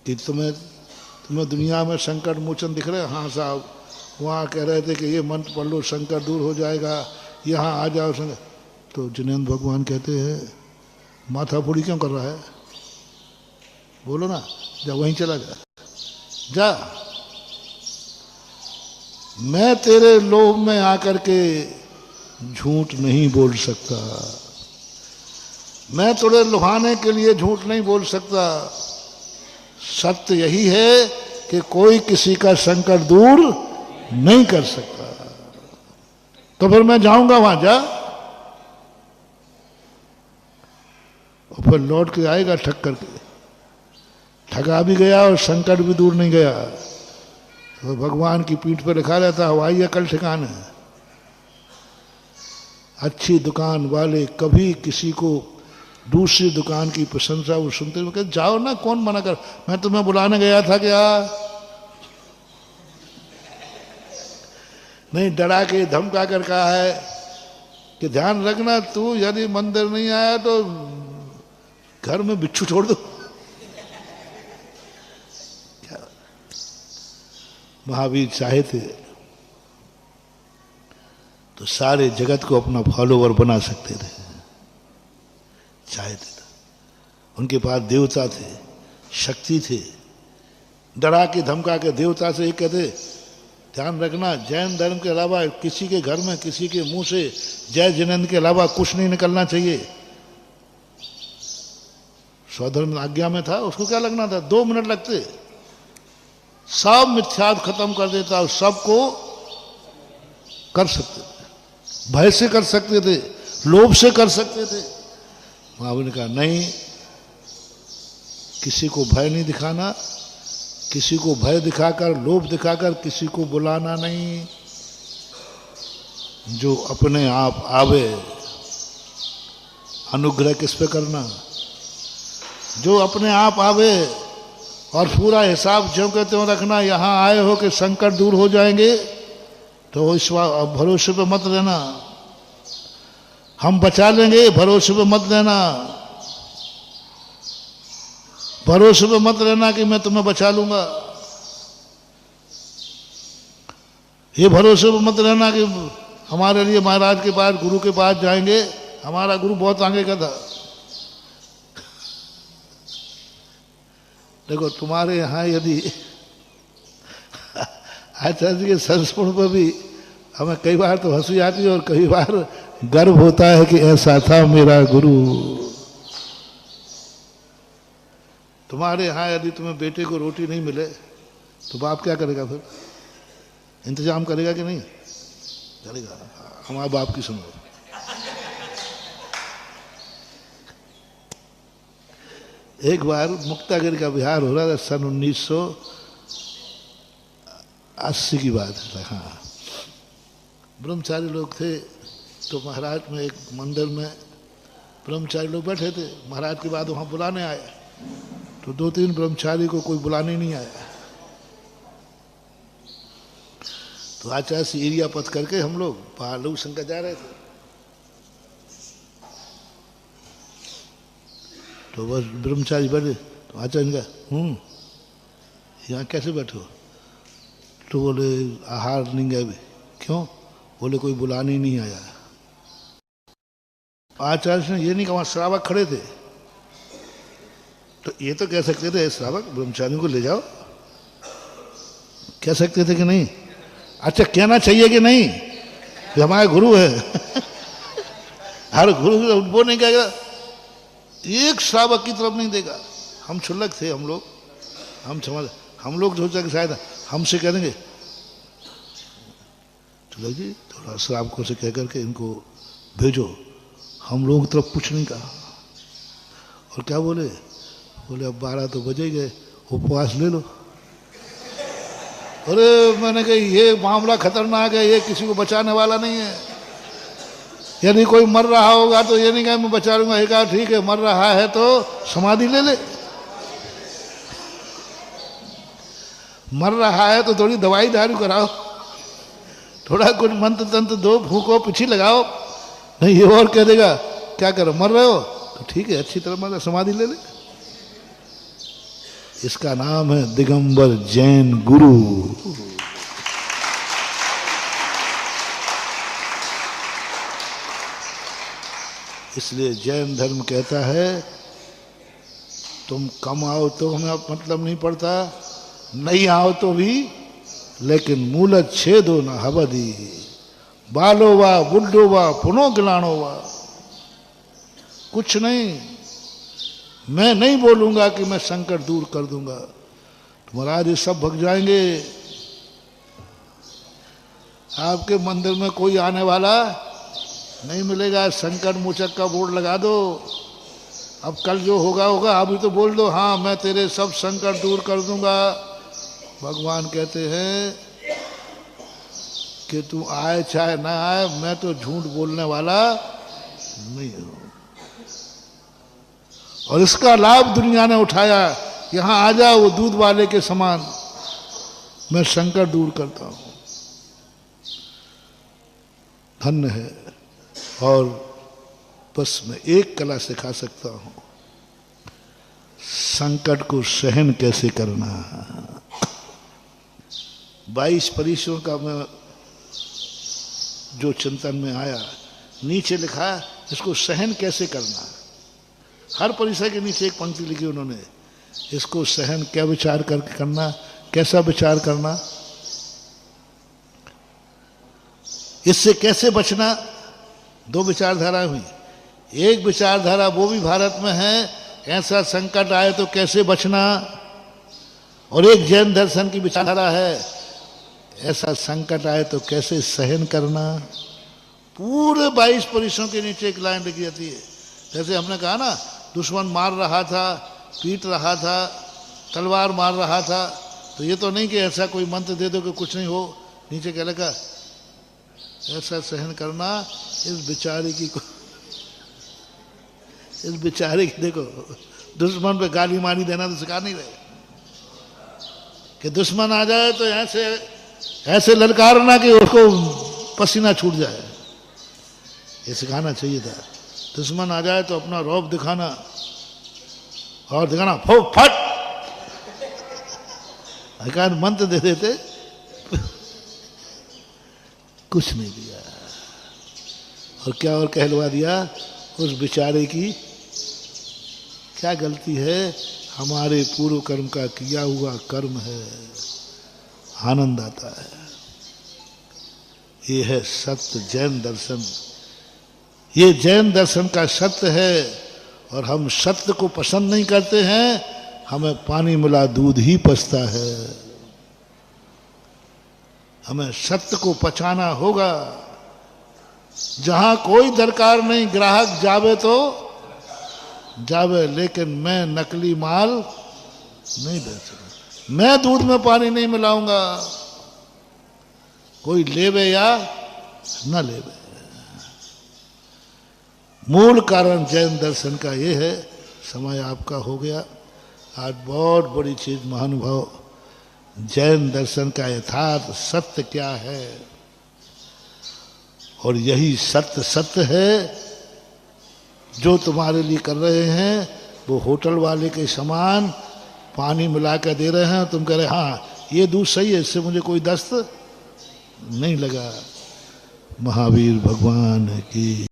कि तुम्हें दुनिया में संकट मोचन दिख रहे? हाँ साहब, वहाँ कह रहे थे कि ये मंत्र पढ़ लो संकट दूर हो जाएगा, यहाँ आ जाओ संकट। तो जिनेंद्र भगवान कहते हैं माथा फोड़ी क्यों कर रहा है, बोलो ना, जा वहीं चला जा। मैं तेरे लोभ में आकर के झूठ नहीं बोल सकता, मैं तुझे लुभाने के लिए झूठ नहीं बोल सकता। सत्य यही है कि कोई किसी का संकट दूर नहीं कर सकता। तो फिर मैं जाऊंगा वहां, जा, और फिर लौट के आएगा ठग करके। ठगा भी गया और संकट भी दूर नहीं गया। तो भगवान की पीठ पर लिखा रहता हवाई अकल ठिकाने। अच्छी दुकान वाले कभी किसी को दूसरी दुकान की प्रशंसा वो सुनते हुए कहते जाओ ना, कौन मना कर, मैं तुम्हें बुलाने गया था क्या? नहीं, डरा के धमका कर कहा है कि ध्यान रखना, तू यदि मंदिर नहीं आया तो घर में बिच्छू छोड़ दो। क्या महावीर चाहे थे तो सारे जगत को अपना फॉलोवर बना सकते थे, चाहे थे। उनके पास देवता थे, शक्ति थे। डरा के धमका के देवता से एक कहते ध्यान रखना, जैन धर्म के अलावा किसी के घर में किसी के मुंह से जय जिनेंद्र के अलावा कुछ नहीं निकलना चाहिए। स्वधर्म आज्ञा में था, उसको क्या लगना था, 2 मिनट लगते, सब मिथ्यात्व खत्म कर देता और सबको कर सकते थे। भय से कर सकते थे, लोभ से कर सकते थे। महावीर ने कहा नहीं, किसी को भय नहीं दिखाना, किसी को भय दिखाकर लोभ दिखाकर किसी को बुलाना नहीं। जो अपने आप आवे, अनुग्रह किस पे करना, जो अपने आप आवे और पूरा हिसाब जो कहते हो रखना। यहाँ आए हो कि संकट दूर हो जाएंगे तो इस भरोसे पे मत रहना, हम बचा लेंगे, भरोसे पे मत रहना। भरोसे पे मत रहना कि मैं तुम्हें बचा लूंगा। ये भरोसे पे मत रहना कि हमारे लिए महाराज के पास, गुरु के पास जाएंगे, हमारा गुरु बहुत आगे का था। देखो तुम्हारे यहाँ यदि आचार्य जी के संस्मरण पर भी हमें कई बार तो हंसी आती है और कई बार गर्व होता है कि ऐसा था मेरा गुरु। तुम्हारे यहाँ यदि तुम्हें बेटे को रोटी नहीं मिले तो बाप क्या करेगा, फिर इंतजाम करेगा कि नहीं करेगा? हमारे बाप की सुनो। एक बार मुक्तागिरी का विहार हो रहा था, सन 1980 की बात है। हाँ, ब्रह्मचारी लोग थे तो महाराज में एक मंदिर में ब्रह्मचारी लोग बैठे थे। महाराज के बाद वहाँ बुलाने आए तो 2-3 ब्रह्मचारी को कोई बुलाने नहीं आया। तो आचार्य से एरिया पथ करके हम लोग पहाड़ लोग शंकर जा रहे थे। तो बस ब्रह्मचारी बैठे तो आचार्य ने कहा यहाँ कैसे बैठो? तो बोले आहार नहीं गए। क्यों? बोले कोई बुलाने नहीं आया। आचार्य ने ये नहीं कहा, श्रावक खड़े थे तो ये तो कह सकते थे श्रावक ब्रह्मचारियों को ले जाओ, कह सकते थे कि नहीं? अच्छा, कहना चाहिए कि नहीं कि हमारे गुरु है। हर गुरु वो नहीं कहेगा, एक श्रावक की तरफ नहीं देगा। हम क्षुल्लक थे, हम लोग सोचा कि शायद हमसे कह देंगे चलो जी थोड़ा श्रावकों से कह करके इनको भेजो। हम लोगों की तरफ कुछ नहीं कहा। और क्या बोले? बोले अब 12 तो बजे गए, उपवास ले लो। अरे मैंने कहा ये मामला खतरनाक है, ये किसी को बचाने वाला नहीं है। यदि कोई मर रहा होगा तो ये नहीं कहा मैं बचा लूंगा। कहा ठीक है, मर रहा है तो समाधि ले ले। मर रहा है तो थोड़ी दवाई दारू कराओ, थोड़ा कुछ मंत्र तंत्र दो, फूको, पीछे लगाओ। नहीं ये और कह देगा क्या करो, मर रहे हो तो ठीक है, अच्छी तरह मर, समाधि ले ले। इसका नाम है दिगंबर जैन गुरु। इसलिए जैन धर्म कहता है तुम कम आओ तो हमें मतलब नहीं पड़ता, नहीं आओ तो भी, लेकिन मूलत छेदो न हवदी, बालो वा बुड्ढो वा पुनो गिलानो वा। कुछ नहीं, मैं नहीं बोलूंगा कि मैं संकट दूर कर दूंगा, तो महाराज ये सब भग जाएंगे। आपके मंदिर में कोई आने वाला नहीं मिलेगा, संकट मोचक का बोर्ड लगा दो। अब कल जो होगा होगा, अभी तो बोल दो हाँ मैं तेरे सब संकट दूर कर दूंगा। भगवान कहते हैं कि तू आए चाहे ना आए, मैं तो झूठ बोलने वाला नहीं हूं। और इसका लाभ दुनिया ने उठाया। यहां आ जाओ वो दूध वाले के समान, मैं संकट दूर करता हूं। धन्य है। और बस मैं एक कला सिखा सकता हूं, संकट को सहन कैसे करना। 22 परिसरों का मैं जो चिंतन में आया, नीचे लिखा इसको सहन कैसे करना। हर परिसर के नीचे एक पंक्ति लिखी उन्होंने, इसको सहन क्या विचार करके करना, कैसा विचार करना, इससे कैसे बचना। 2 विचारधाराएं हुई। एक विचारधारा वो भी भारत में है, ऐसा संकट आए तो कैसे बचना। और एक जैन दर्शन की विचारधारा है, ऐसा संकट आए तो कैसे सहन करना। पूरे 22 परिसरों के नीचे एक लाइन लिखी जाती है। जैसे हमने कहा ना, दुश्मन मार रहा था, पीट रहा था, तलवार मार रहा था, तो ये तो नहीं कि ऐसा कोई मंत्र दे दो कि कुछ नहीं हो। नीचे क्या लिखा, ऐसा सहन करना इस बेचारे की इस बेचारे की, देखो दुश्मन पे गाली मारी देना तो सिखा नहीं रहे कि दुश्मन आ जाए तो ऐसे ललकारना कि उसको पसीना छूट जाए। ये सिखाना चाहिए था। दुश्मन आ जाए तो अपना रौब दिखाना और दिखाना फट अकार मंत्र दे देते, कुछ नहीं दिया। और क्या और कहलवा दिया, उस बेचारे की क्या गलती है, हमारे पूर्व कर्म का किया हुआ कर्म है। आनंद आता है। ये है सत्य जैन दर्शन। ये जैन दर्शन का सत्य है। और हम सत्य को पसंद नहीं करते हैं, हमें पानी मिला दूध ही पचता है। हमें सत्य को पचाना होगा। जहां कोई दरकार नहीं, ग्राहक जावे तो जावे, लेकिन मैं नकली माल नहीं बेचूंगा, मैं दूध में पानी नहीं मिलाऊंगा। कोई लेवे या न लेवे। मूल कारण जैन दर्शन का ये है। समय आपका हो गया। आज बहुत बड़ी चीज महानुभाव, जैन दर्शन का यथार्थ सत्य क्या है। और यही सत्य है। जो तुम्हारे लिए कर रहे हैं वो होटल वाले के समान पानी मिला कर दे रहे हैं। तुम कह रहे हाँ ये दूध सही है, इससे मुझे कोई दस्त नहीं लगा। महावीर भगवान की